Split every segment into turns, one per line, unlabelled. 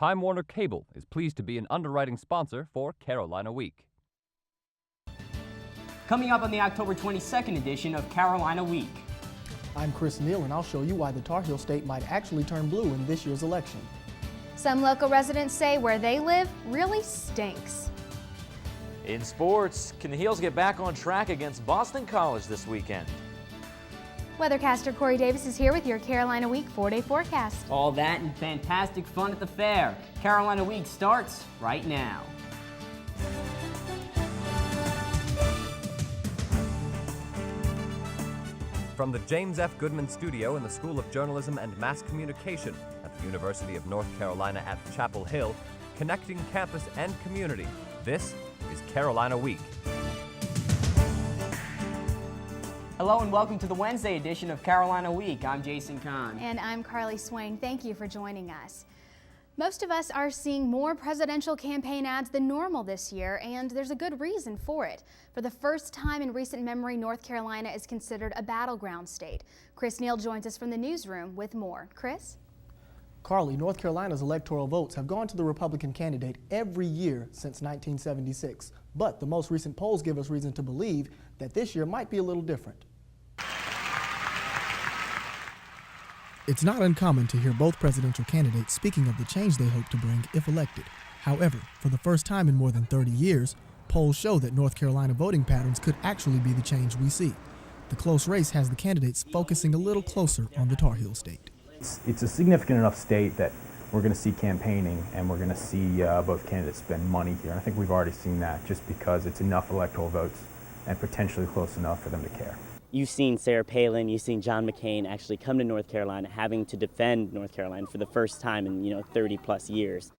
Time Warner Cable is pleased to be an underwriting sponsor for Carolina Week.
Coming up on the October 22nd edition of Carolina Week.
I'm Chris Neal, and I'll show you why the Tar Heel State might actually turn blue in this year's election.
Some local residents say where they live really stinks.
In sports, can the Heels get back on track against Boston College this weekend?
Weathercaster Corey Davis is here with your Carolina Week 4-day forecast.
All that and fantastic fun at the fair. Carolina Week starts right now.
From the James F. Goodman Studio in the School of Journalism and Mass Communication at the University of North Carolina at Chapel Hill, connecting campus and community, this is Carolina Week.
Hello and welcome to the Wednesday edition of Carolina Week. I'm Jason Kahn.
And I'm Carly Swain. Thank you for joining us. Most of us are seeing more presidential campaign ads than normal this year, and there's a good reason for it. For the first time in recent memory, North Carolina is considered a battleground state. Chris Neal joins us from the newsroom with more. Chris?
Carly, North Carolina's electoral votes have gone to the Republican candidate every year since 1976. But the most recent polls give us reason to believe that this year might be a little different. It's not uncommon to hear both presidential candidates speaking of the change they hope to bring if elected. However, for the first time in more than 30 years, polls show that North Carolina voting patterns could actually be the change we see. The close race has the candidates focusing a little closer on the Tar Heel State.
It's a significant enough state that we're going to see campaigning and we're going to see both candidates spend money here. And I think we've already seen that just because it's enough electoral votes and potentially close enough for them to care.
You've seen Sarah Palin, you've seen John McCain actually come to North Carolina, having to defend North Carolina for the first time in 30 plus years.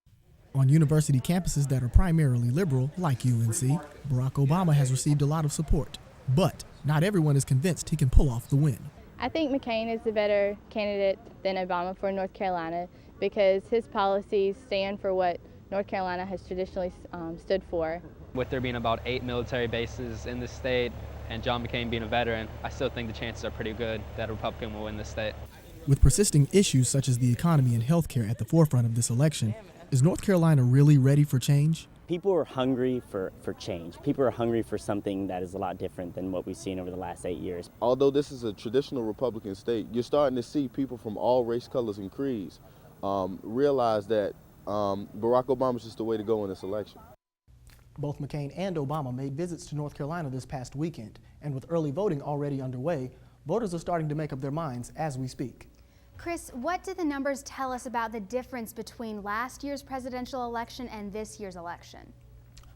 On university campuses that are primarily liberal, like UNC, Barack Obama has received a lot of support. But not everyone is convinced he can pull off the win.
I think McCain is the better candidate than Obama for North Carolina because his policies stand for what North Carolina has traditionally stood for.
With there being about 8 military bases in the state and John McCain being a veteran, I still think the chances are pretty good that a Republican will win this state.
With persisting issues such as the economy and health care at the forefront of this election, is North Carolina really ready for change?
People are hungry for change. People are hungry for something that is a lot different than what we've seen over the last 8 years.
Although this is a traditional Republican state, you're starting to see people from all race, colors, and creeds realize that Barack Obama is just the way to go in this election.
Both McCain and Obama made visits to North Carolina this past weekend, and with early voting already underway, voters are starting to make up their minds as we speak.
Chris, what do the numbers tell us about the difference between last year's presidential election and this year's election?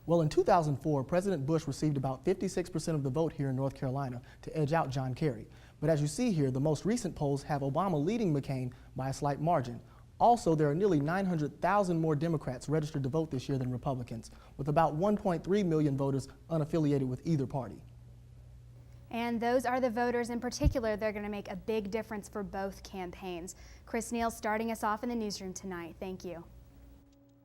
Well, in 2004, President Bush received about 56% of the vote here in North Carolina to edge out John Kerry. But as you see here, the most recent polls have Obama leading McCain by a slight margin. Also, there are nearly 900,000 more Democrats registered to vote this year than Republicans, with about 1.3 million voters unaffiliated with either party.
And those are the voters in particular. They're going to make a big difference for both campaigns. Chris Neal starting us off in the newsroom tonight. Thank you.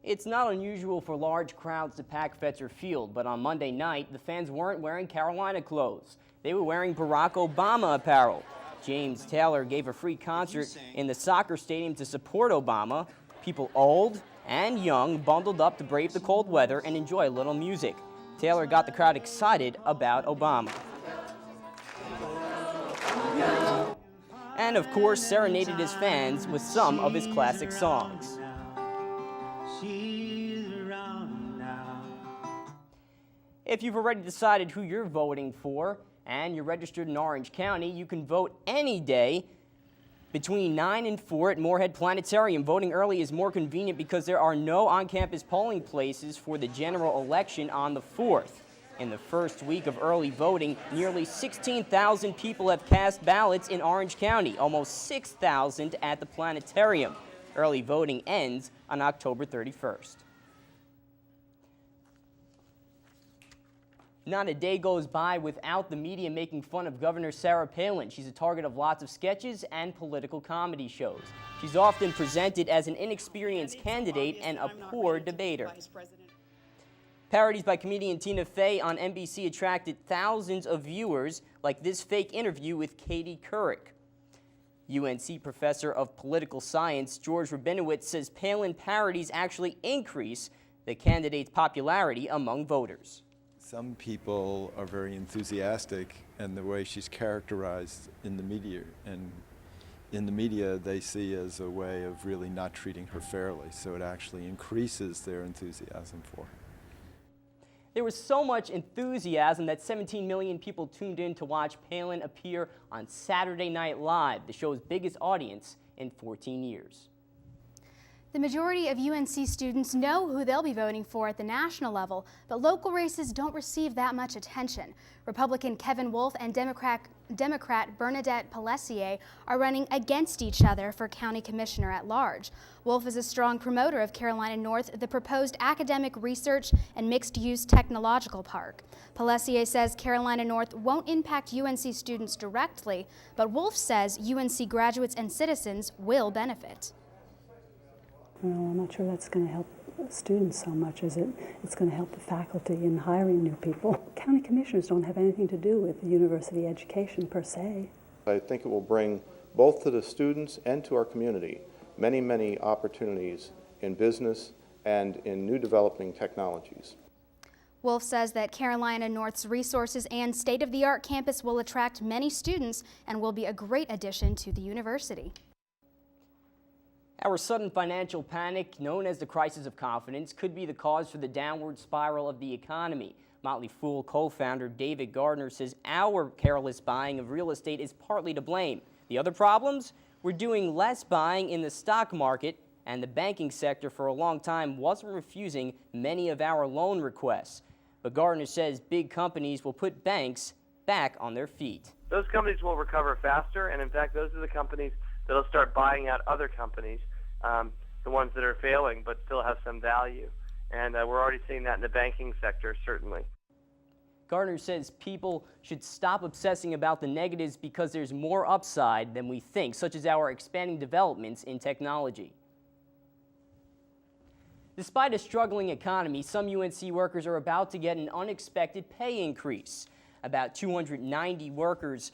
It's not unusual for large crowds to pack Fetzer Field, but on Monday night, the fans weren't wearing Carolina clothes. They were wearing Barack Obama apparel. James Taylor gave a free concert in the soccer stadium to support Obama. People old and young bundled up to brave the cold weather and enjoy a little music. Taylor got the crowd excited about Obama. And of course, serenaded his fans with some of his classic songs. If you've already decided who you're voting for, and you're registered in Orange County, you can vote any day between 9 and 4 at Moorhead Planetarium. Voting early is more convenient because there are no on-campus polling places for the general election on the 4th. In the first week of early voting, nearly 16,000 people have cast ballots in Orange County, almost 6,000 at the planetarium. Early voting ends on October 31st. Not a day goes by without the media making fun of Governor Sarah Palin. She's a target of lots of sketches and political comedy shows. She's often presented as an inexperienced candidate and a poor debater. Parodies by comedian Tina Fey on NBC attracted thousands of viewers, like this fake interview with Katie Couric. UNC professor of political science George Rabinowitz says Palin parodies actually increase the candidate's popularity among voters.
Some people are very enthusiastic in the way she's characterized in the media, and in the media they see as a way of really not treating her fairly, so it actually increases their enthusiasm for her.
There was so much enthusiasm that 17 million people tuned in to watch Palin appear on Saturday Night Live, the show's biggest audience in 14 years.
The majority of UNC students know who they'll be voting for at the national level, but local races don't receive that much attention. Republican Kevin Wolf and Democrat Bernadette Pelletier are running against each other for county commissioner at large. Wolf is a strong promoter of Carolina North, the proposed academic research and mixed-use technological park. Pelletier says Carolina North won't impact UNC students directly, but Wolf says UNC graduates and citizens will benefit.
Well, I'm not sure that's going to help students so much as it's going to help the faculty in hiring new people. County commissioners don't have anything to do with the university education per se.
I think it will bring both to the students and to our community many, many opportunities in business and in new developing technologies.
Wolf says that Carolina North's resources and state-of-the-art campus will attract many students and will be a great addition to the university.
Our sudden financial panic, known as the crisis of confidence, could be the cause for the downward spiral of the economy. Motley Fool co-founder David Gardner says our careless buying of real estate is partly to blame. The other problems? We're doing less buying in the stock market, and the banking sector for a long time wasn't refusing many of our loan requests. But Gardner says big companies will put banks back on their feet.
Those companies will recover faster, and in fact, those are the companies that'll start buying out other companies. The ones that are failing but still have some value. And we're already seeing that in the banking sector, certainly.
Gardner says people should stop obsessing about the negatives because there's more upside than we think, such as our expanding developments in technology. Despite a struggling economy, some UNC workers are about to get an unexpected pay increase. About 290 workers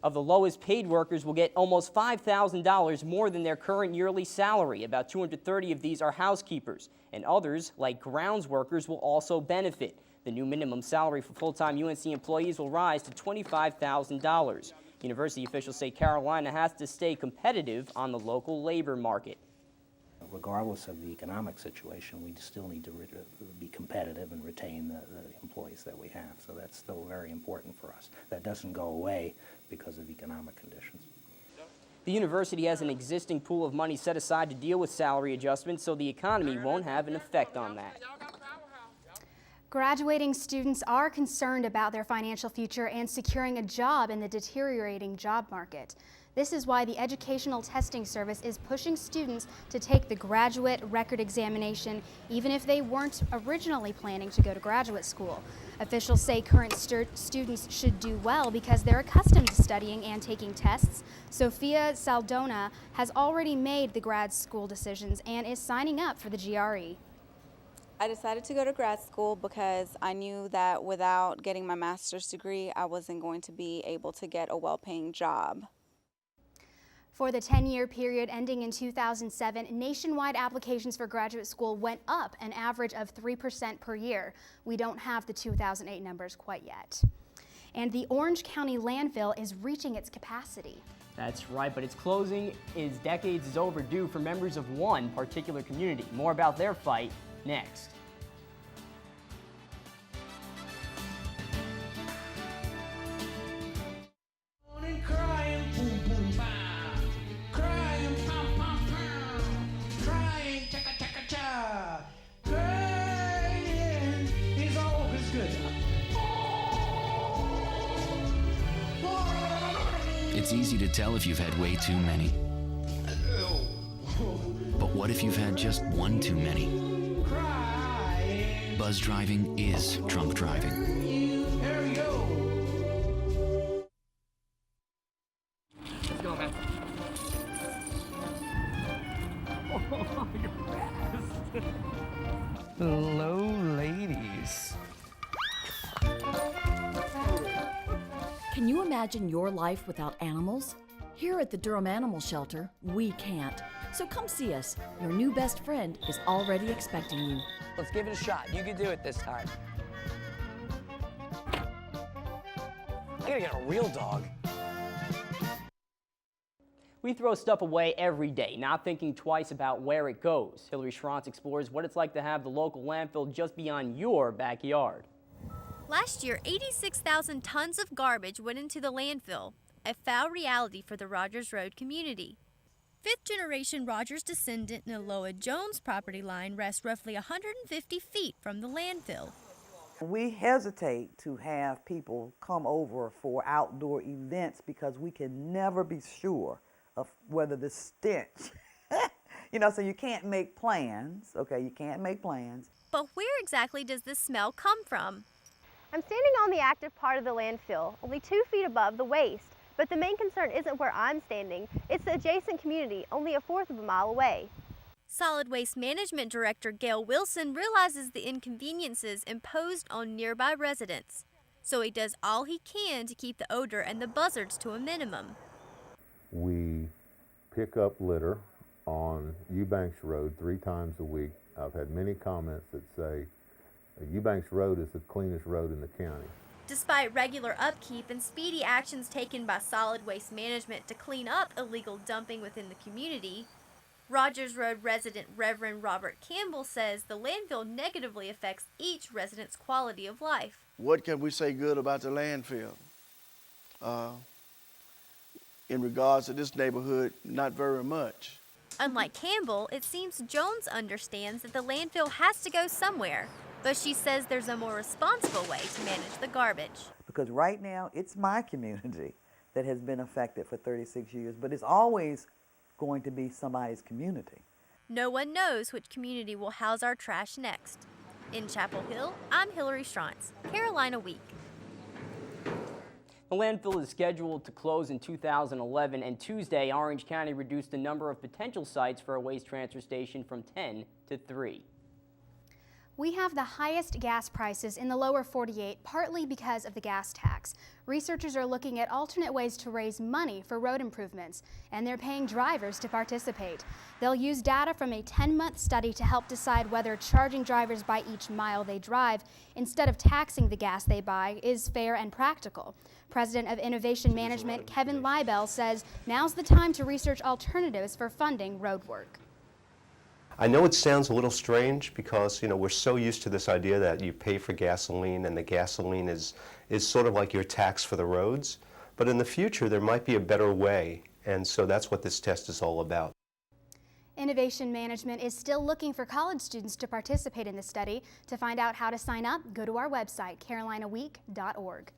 of the lowest paid workers will get almost $5,000 more than their current yearly salary. About 230 of these are housekeepers, and others, like grounds workers, will also benefit. The new minimum salary for full-time UNC employees will rise to $25,000. University officials say Carolina has to stay competitive on the local labor market.
Regardless of the economic situation, we still need to be competitive and retain the employees that we have. So that's still very important for us. That doesn't go away because of economic conditions.
The university has an existing pool of money set aside to deal with salary adjustments, so the economy won't have an effect on that.
Graduating students are concerned about their financial future and securing a job in the deteriorating job market. This is why the Educational Testing Service is pushing students to take the graduate record examination, even if they weren't originally planning to go to graduate school. Officials say current students should do well because they're accustomed to studying and taking tests. Sophia Saldona has already made the grad school decisions and is signing up for the GRE.
I decided to go to grad school because I knew that without getting my master's degree, I wasn't going to be able to get a well-paying job.
For the 10-year period ending in 2007, nationwide applications for graduate school went up an average of 3% per year. We don't have the 2008 numbers quite yet. And the Orange County landfill is reaching its capacity.
That's right, but its closing is decades overdue for members of one particular community. More about their fight next.
It's easy to tell if you've had way too many. But what if you've had just one too many? Buzz driving is drunk driving.
Let's go, man.
Hello, ladies.
Can you imagine your life without animals? Here at the Durham Animal Shelter, we can't. So come see us. Your new best friend is already expecting you.
Let's give it a shot. You can do it this time. I gotta get a real dog.
We throw stuff away every day, not thinking twice about where it goes. Hillary Schrantz explores what it's like to have the local landfill just beyond your backyard.
Last year, 86,000 tons of garbage went into the landfill, a foul reality for the Rogers Road community. Fifth-generation Rogers descendant Niloa Jones' property line rests roughly 150 feet from the landfill.
We hesitate to have people come over for outdoor events because we can never be sure of whether the stench, so you can't make plans, okay, you can't make plans.
But where exactly does this smell come from?
I'm standing on the active part of the landfill, only 2 feet above the waste. But the main concern isn't where I'm standing, it's the adjacent community, only 1/4 of a mile away.
Solid Waste Management Director Gail Wilson realizes the inconveniences imposed on nearby residents, so he does all he can to keep the odor and the buzzards to a minimum.
We pick up litter on Eubanks Road 3 times a week. I've had many comments that say Eubanks Road is the cleanest road in the county.
Despite regular upkeep and speedy actions taken by Solid Waste Management to clean up illegal dumping within the community, Rogers Road resident Reverend Robert Campbell says the landfill negatively affects each resident's quality of life.
What can we say good about the landfill? In regards to this neighborhood, not very much.
Unlike Campbell, it seems Jones understands that the landfill has to go somewhere, but she says there's a more responsible way to manage the garbage.
Because right now, it's my community that has been affected for 36 years, but it's always going to be somebody's community.
No one knows which community will house our trash next. In Chapel Hill, I'm Hillary Schrantz, Carolina Week.
The landfill is scheduled to close in 2011, and Tuesday, Orange County reduced the number of potential sites for a waste transfer station from 10 to 3.
We have the highest gas prices in the lower 48, partly because of the gas tax. Researchers are looking at alternate ways to raise money for road improvements, and they're paying drivers to participate. They'll use data from a 10-month study to help decide whether charging drivers by each mile they drive, instead of taxing the gas they buy, is fair and practical. President of Innovation Management Kevin Leibel says now's the time to research alternatives for funding road work.
I know it sounds a little strange because, we're so used to this idea that you pay for gasoline and the gasoline is sort of like your tax for the roads. But in the future, there might be a better way, and so that's what this test is all about.
Innovation Management is still looking for college students to participate in the study. To find out how to sign up, go to our website, carolinaweek.org.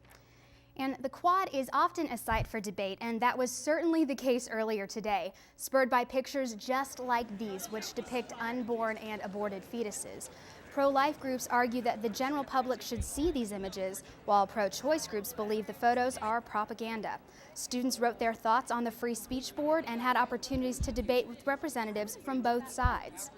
And the Quad is often a site for debate, and that was certainly the case earlier today, spurred by pictures just like these, which depict unborn and aborted fetuses. Pro-life groups argue that the general public should see these images, while pro-choice groups believe the photos are propaganda. Students wrote their thoughts on the free speech board and had opportunities to debate with representatives from both sides.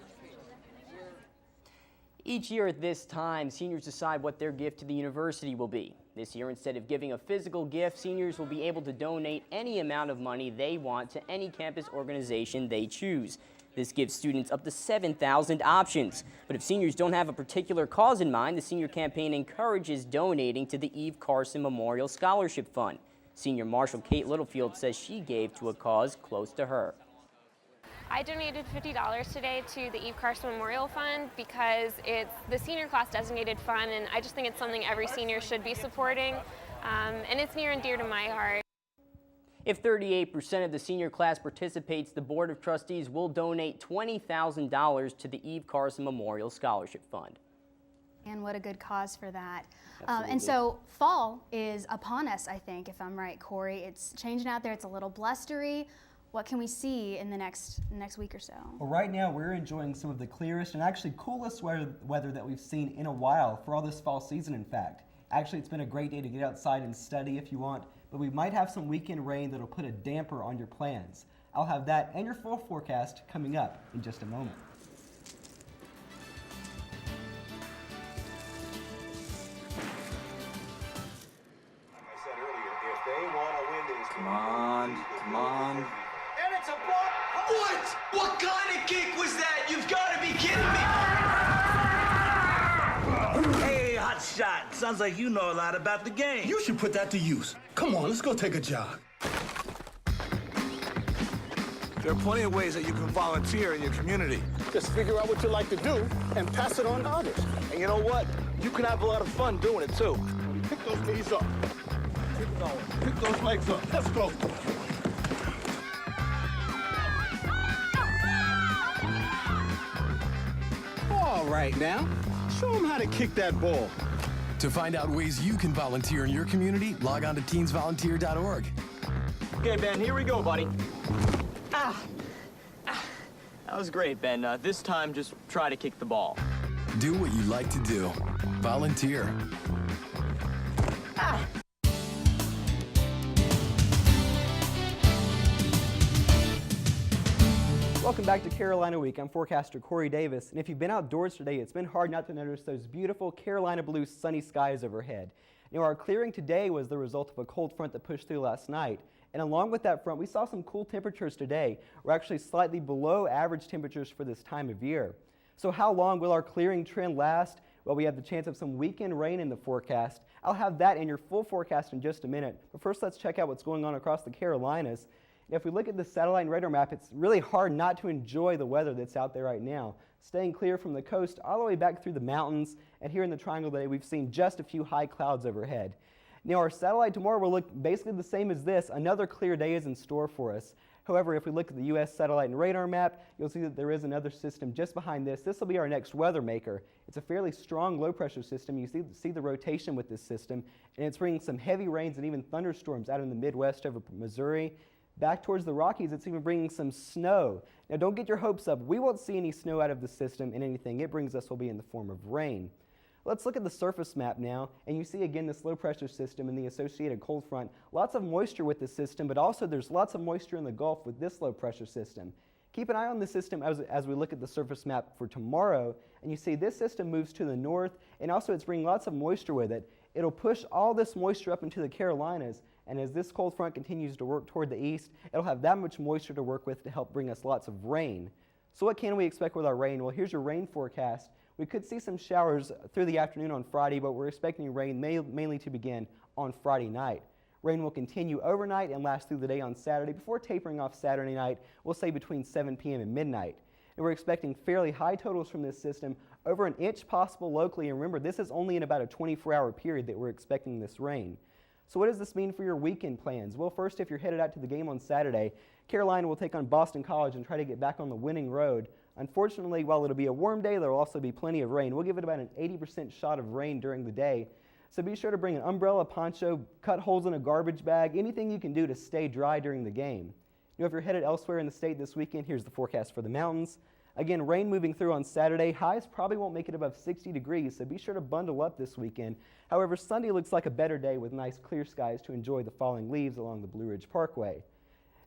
Each year at this time, seniors decide what their gift to the university will be. This year, instead of giving a physical gift, seniors will be able to donate any amount of money they want to any campus organization they choose. This gives students up to 7,000 options. But if seniors don't have a particular cause in mind, the senior campaign encourages donating to the Eve Carson Memorial Scholarship Fund. Senior Marshal Kate Littlefield says she gave to a cause close to her.
I donated $50 today to the Eve Carson Memorial Fund because it's the senior class designated fund, and I just think it's something every senior should be supporting, and it's near and dear to my heart.
If 38% of the senior class participates, the Board of Trustees will donate $20,000 to the Eve Carson Memorial Scholarship Fund.
And what a good cause for that. And so fall is upon us, I think, if I'm right, Corey. It's changing out there. It's a little blustery. What can we see in the next week or so?
Well, right now we're enjoying some of the clearest and actually coolest weather that we've seen in a while for all this fall season, in fact. Actually, it's been a great day to get outside and study if you want, but we might have some weekend rain that'll put a damper on your plans. I'll have that and your fall forecast coming up in just a moment.
Come on,
on, come on.
And it's a block. What? What kind of kick was that? You've got to be kidding me.
Hey, hot shot. Sounds like you know a lot about the game.
You should put that to use. Come on, let's go take a jog.
There are plenty of ways that you can volunteer in your community.
Just figure out what you like to do and pass it on to others.
And you know what? You can have a lot of fun doing it, too.
Pick those knees up. Keep going. Pick those legs up. Let's go. All right, now, show them how to kick that ball.
To find out ways you can volunteer in your community, log on to teensvolunteer.org.
Okay, Ben, here we go, buddy. That was great, Ben. This time, just try to kick the ball.
Do what you like to do. Volunteer.
Welcome back to Carolina Week. I'm forecaster Corey Davis, and if you've been outdoors today, it's been hard not to notice those beautiful Carolina blue sunny skies overhead. You know, our clearing today was the result of a cold front that pushed through last night, and along with that front, we saw some cool temperatures today. We're actually slightly below average temperatures for this time of year. So how long will our clearing trend last? Well, we have the chance of some weekend rain in the forecast. I'll have that in your full forecast in just a minute, but first let's check out what's going on across the Carolinas. If we look at the satellite and radar map, it's really hard not to enjoy the weather that's out there right now. Staying clear from the coast all the way back through the mountains, and here in the triangle today, we've seen just a few high clouds overhead. Now our satellite tomorrow will look basically the same as this. Another clear day is in store for us. However, if we look at the U.S. satellite and radar map, you'll see that there is another system just behind this. This will be our next weather maker. It's a fairly strong low pressure system. You see the rotation with this system, and it's bringing some heavy rains and even thunderstorms out in the Midwest over Missouri. Back towards the Rockies, it's even bringing some snow. Now don't get your hopes up. We won't see any snow out of the system, and anything it brings us will be in the form of rain. Let's look at the surface map now, and you see again this low pressure system and the associated cold front. Lots of moisture with the system, but also there's lots of moisture in the Gulf with this low pressure system. Keep an eye on the system as we look at the surface map for tomorrow, and you see this system moves to the north, and also it's bringing lots of moisture with it. It'll push all this moisture up into the Carolinas, and as this cold front continues to work toward the east, it'll have that much moisture to work with to help bring us lots of rain. So what can we expect with our rain? Well, here's your rain forecast. We could see some showers through the afternoon on Friday, but we're expecting rain mainly to begin on Friday night. Rain will continue overnight and last through the day on Saturday before tapering off Saturday night, we'll say between 7 p.m. and midnight. And we're expecting fairly high totals from this system, over an inch possible locally. And remember, this is only in about a 24-hour period that we're expecting this rain. So what does this mean for your weekend plans? Well, first, if you're headed out to the game on Saturday, Carolina will take on Boston College and try to get back on the winning road. Unfortunately, while it'll be a warm day, there will also be plenty of rain. We'll give it about an 80% shot of rain during the day. So be sure to bring an umbrella, poncho, cut holes in a garbage bag, anything you can do to stay dry during the game. You know, if you're headed elsewhere in the state this weekend, here's the forecast for the mountains. Again, rain moving through on Saturday. Highs probably won't make it above 60 degrees, so be sure to bundle up this weekend. However, Sunday looks like a better day with nice clear skies to enjoy the falling leaves along the Blue Ridge Parkway.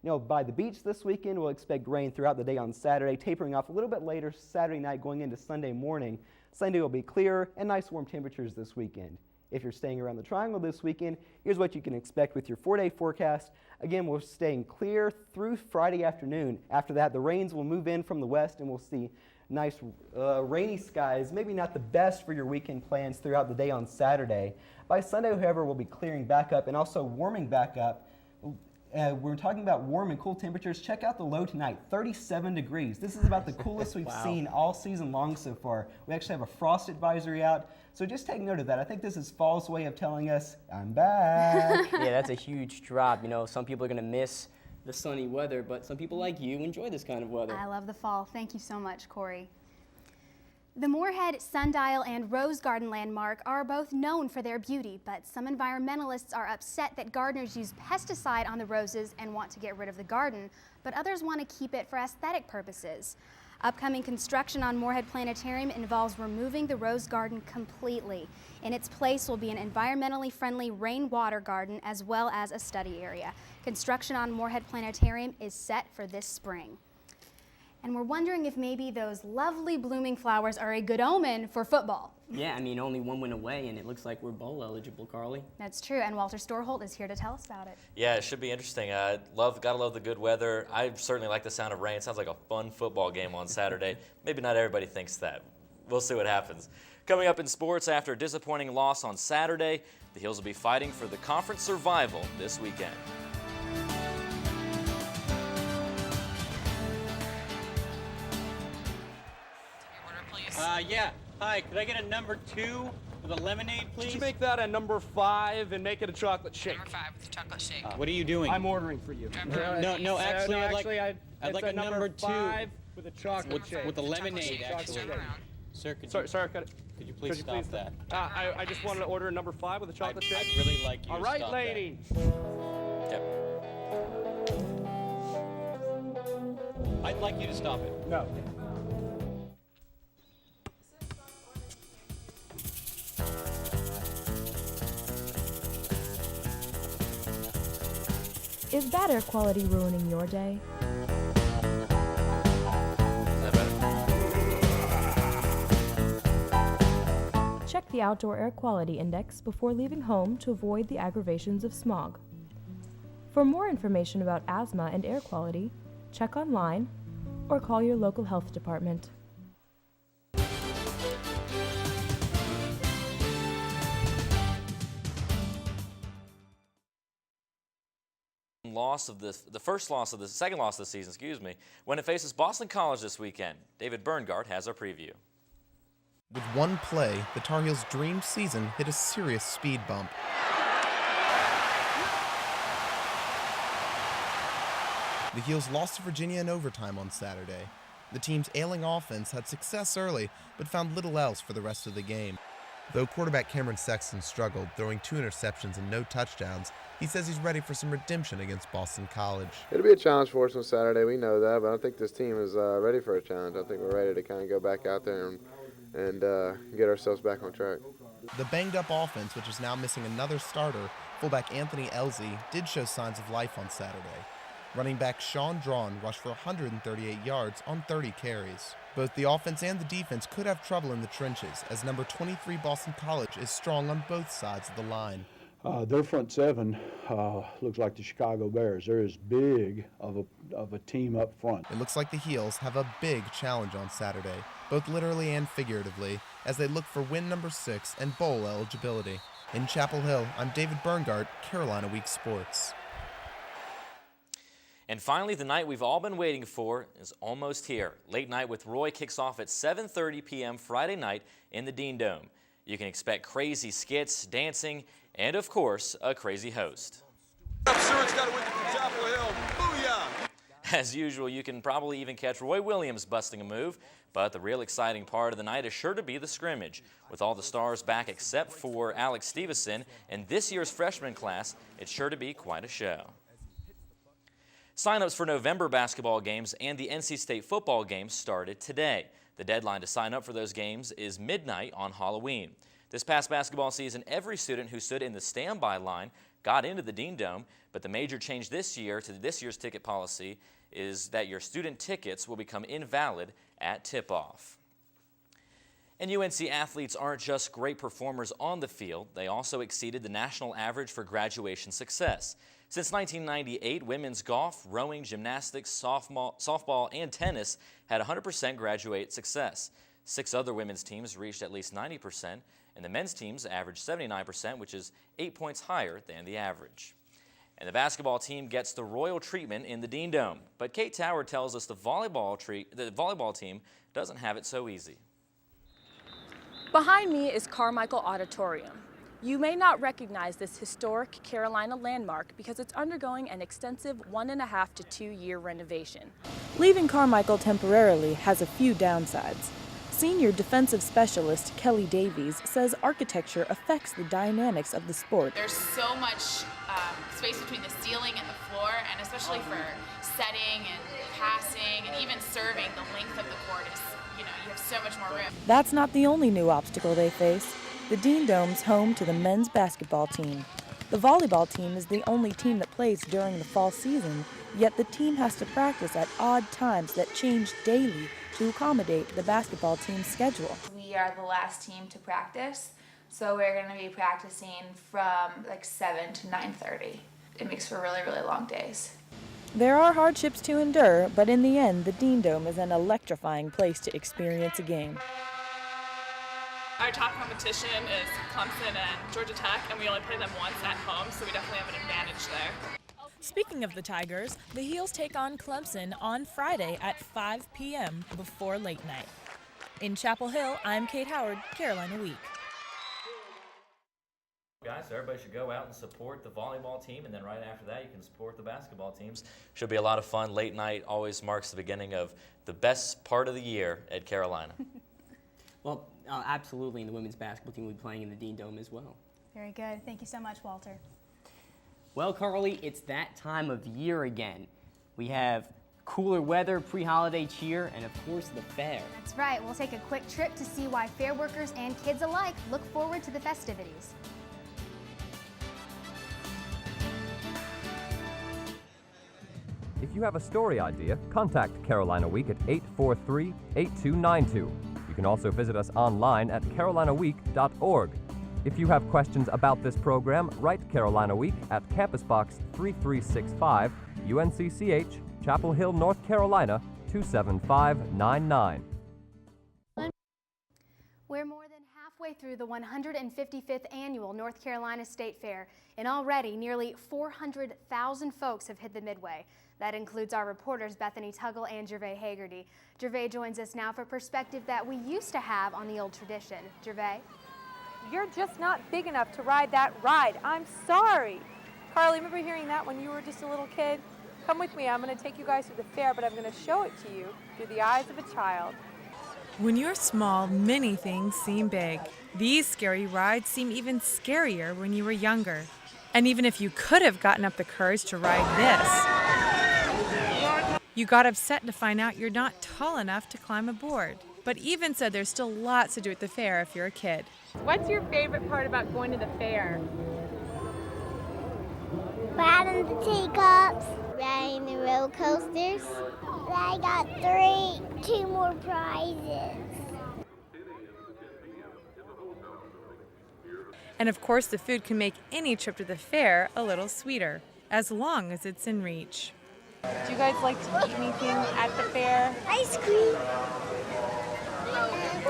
You know, by the beach this weekend, we'll expect rain throughout the day on Saturday, tapering off a little bit later Saturday night going into Sunday morning. Sunday will be clear and nice warm temperatures this weekend. If you're staying around the Triangle this weekend, here's what you can expect with your 4-day forecast. Again, we're staying clear through Friday afternoon. After that, the rains will move in from the west and we'll see nice rainy skies, maybe not the best for your weekend plans throughout the day on Saturday. By Sunday, however, we'll be clearing back up and also warming back up. We're talking about warm and cool temperatures. Check out the low tonight, 37 degrees. This is about the coolest we've seen all season long so far. We actually have a frost advisory out, so just take note of that. I think this is fall's way of telling us, I'm back.
Yeah, that's a huge drop. You know, some people are going to miss the sunny weather, but some people like you enjoy this kind of weather.
I love the fall. Thank you so much, Corey. The Moorhead, Sundial, and Rose Garden landmark are both known for their beauty, but some environmentalists are upset that gardeners use pesticide on the roses and want to get rid of the garden, but others want to keep it for aesthetic purposes. Upcoming construction on Moorhead Planetarium involves removing the rose garden completely. In its place will be an environmentally friendly rainwater garden as well as a study area. Construction on Moorhead Planetarium is set for this spring. And we're wondering if maybe those lovely blooming flowers are a good omen for football.
Yeah, I mean, only one win away, and it looks like we're bowl eligible, Carly.
That's true, and Walter Storholt is here to tell us about it.
Yeah, it should be interesting. Gotta love the good weather. I certainly like the sound of rain. It sounds like a fun football game on Saturday. Maybe not everybody thinks that. We'll see what happens. Coming up in sports, after a disappointing loss on Saturday, the Heels will be fighting for the conference survival this weekend.
Yeah. Hi, could I get a number 2 with a lemonade, please?
Could you make that a number 5 and make it a chocolate shake?
Number 5 with a chocolate shake. What are you doing?
I'm ordering for you.
No, actually, I'd like a number 2
with a chocolate shake.
with a lemonade, actually. Sir, could you please stop that?
I just wanted to order a number 5 with a chocolate shake.
I'd really like you
All
to
right,
stop
lady.
Yep. I'd like you to stop it.
No.
Is bad air quality ruining your day? Check the Outdoor Air Quality Index before leaving home to avoid the aggravations of smog. For more information about asthma and air quality, check online or call your local health department.
Second loss of the season, when it faces Boston College this weekend. David Berngard has our preview.
With one play, the Tar Heels' dream season hit a serious speed bump. The Heels lost to Virginia in overtime on Saturday. The team's ailing offense had success early, but found little else for the rest of the game. Though quarterback Cameron Sexton struggled, throwing 2 interceptions and no touchdowns, he says he's ready for some redemption against Boston College.
It'll be a challenge for us on Saturday, we know that, but I think this team is ready for a challenge. I think we're ready to kind of go back out there and get ourselves back on track.
The banged-up offense, which is now missing another starter, fullback Anthony Elzey, did show signs of life on Saturday. Running back Sean Drawn rushed for 138 yards on 30 carries. Both the offense and the defense could have trouble in the trenches, as number 23 Boston College is strong on both sides of the line.
Their front seven looks like the Chicago Bears. They're as big of a team up front.
It looks like the Heels have a big challenge on Saturday, both literally and figuratively, as they look for win number 6 and bowl eligibility. In Chapel Hill, I'm David Berngard, Carolina Week Sports.
And finally, the night we've all been waiting for is almost here. Late Night with Roy kicks off at 7:30 p.m. Friday night in the Dean Dome. You can expect crazy skits, dancing, and of course, a crazy host. As usual, you can probably even catch Roy Williams busting a move, but the real exciting part of the night is sure to be the scrimmage. With all the stars back except for Alex Stevenson and this year's freshman class, it's sure to be quite a show. Sign-ups for November basketball games and the NC State football games started today. The deadline to sign up for those games is midnight on Halloween. This past basketball season, every student who stood in the standby line got into the Dean Dome, but the major change this year to this year's ticket policy is that your student tickets will become invalid at tip-off. And UNC athletes aren't just great performers on the field, they also exceeded the national average for graduation success. Since 1998, women's golf, rowing, gymnastics, softball, and tennis had 100% graduate success. 6 other women's teams reached at least 90%, and the men's teams averaged 79%, which is 8 points higher than the average. And the basketball team gets the royal treatment in the Dean Dome. But Kate Tower tells us the volleyball team doesn't have it so easy.
Behind me is Carmichael Auditorium. You may not recognize this historic Carolina landmark because it's undergoing an extensive 1.5 to 2 year renovation. Leaving Carmichael temporarily has a few downsides. Senior defensive specialist Kelly Davies says architecture affects the dynamics of the sport.
There's so much space between the ceiling and the floor, and especially for setting and passing and even serving, the length of the court is, you have so much more room.
That's not the only new obstacle they face. The Dean Dome's home to the men's basketball team. The volleyball team is the only team that plays during the fall season, yet the team has to practice at odd times that change daily to accommodate the basketball team's schedule.
We are the last team to practice, so we're going to be practicing from like 7 to 9:30. It makes for really, really long days.
There are hardships to endure, but in the end, the Dean Dome is an electrifying place to experience a game.
Our top competition is Clemson and Georgia Tech, and we only play them once at home, so we definitely have an advantage there.
Speaking of the Tigers, the Heels take on Clemson on Friday at 5 p.m. before late night. In Chapel Hill, I'm Kate Howard, Carolina Week.
Guys, so everybody should go out and support the volleyball team, and then right after that you can support the basketball teams. Should be a lot of fun. Late night always marks the beginning of the best part of the year at Carolina.
Well, absolutely, and the women's basketball team will be playing in the Dean Dome as well.
Very good. Thank you so much, Walter.
Well, Carly, it's that time of year again. We have cooler weather, pre-holiday cheer, and of course the fair.
That's right. We'll take a quick trip to see why fair workers and kids alike look forward to the festivities.
If you have a story idea, contact Carolina Week at 843-8292. You can also visit us online at carolinaweek.org. If you have questions about this program, write Carolina Week at Campus Box 3365, UNCCH, Chapel Hill, North Carolina, 27599.
We're more than halfway through the 155th annual North Carolina State Fair, and already nearly 400,000 folks have hit the Midway. That includes our reporters Bethany Tuggle and Gervais Hagerty. Gervais joins us now for perspective that we used to have on the old tradition. Gervais?
You're just not big enough to ride that ride. I'm sorry. Carly, remember hearing that when you were just a little kid? Come with me. I'm going to take you guys to the fair, but I'm going to show it to you through the eyes of a child.
When you're small, many things seem big. These scary rides seem even scarier when you were younger. And even if you could have gotten up the courage to ride this, you got upset to find out you're not tall enough to climb aboard. But even so, there's still lots to do at the fair if you're a kid.
What's your favorite part about going to the fair?
Riding the teacups, riding the roller coasters. I got two more prizes.
And of course, the food can make any trip to the fair a little sweeter, as long as it's in reach.
Do you guys like to eat anything at the fair?
Ice cream.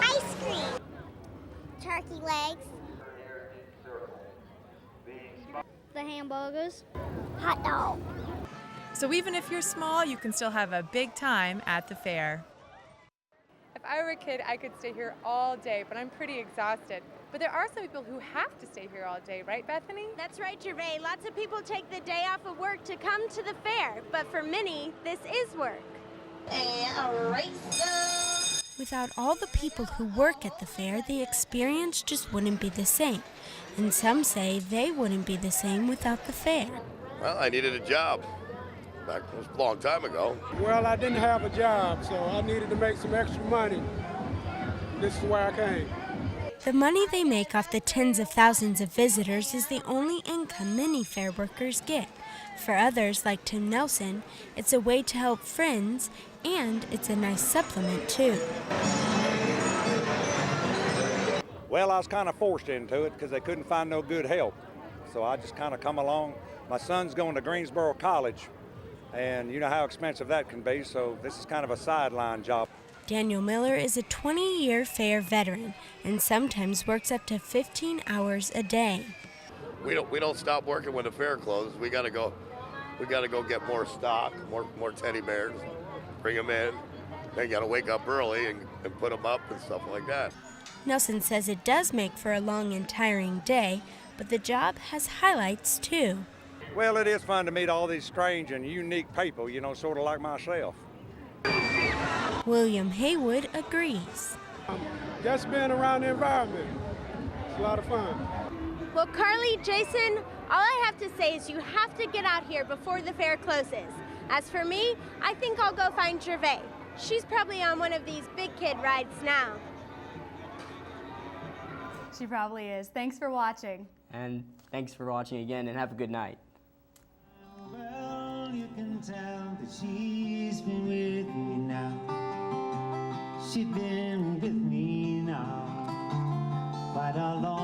Ice cream. Turkey legs. The hamburgers. Hot dog.
So even if you're small, you can still have a big time at the fair.
If I were a kid, I could stay here all day, but I'm pretty exhausted. But there are some people who have to stay here all day, right, Bethany?
That's right, Gervais. Lots of people take the day off of work to come to the fair, but for many, this is work.
Without all the people who work at the fair, the experience just wouldn't be the same. And some say they wouldn't be the same without the fair.
Well, I needed a job. Back a long time ago.
Well, I didn't have a job, so I needed to make some extra money. This is where I came.
The money they make off the tens of thousands of visitors is the only income many fair workers get. For others, like Tim Nelson, it's a way to help friends, and it's a nice supplement, too.
Well, I was kind of forced into it because they couldn't find no good help. So I just kind of come along. My son's going to Greensboro College, and you know how expensive that can be, so this is kind of a sideline job.
Daniel Miller is a 20-year fair veteran and sometimes works up to 15 hours a day.
We don't stop working when the fair closes. We gotta go get more stock, more teddy bears, bring them in. Then you gotta wake up early and put them up and stuff like that.
Nelson says it does make for a long and tiring day, but the job has highlights too.
Well, it is fun to meet all these strange and unique people, you know, sort of like myself.
William Haywood agrees.
Just being around the environment, it's a lot of fun.
Well, Carly, Jason, all I have to say is you have to get out here before the fair closes. As for me, I think I'll go find Gervais. She's probably on one of these big kid rides now.
She probably is. Thanks for watching.
And thanks for watching again, and have a good night.
Well, you can tell that she's been with me now. She's been with me now quite a long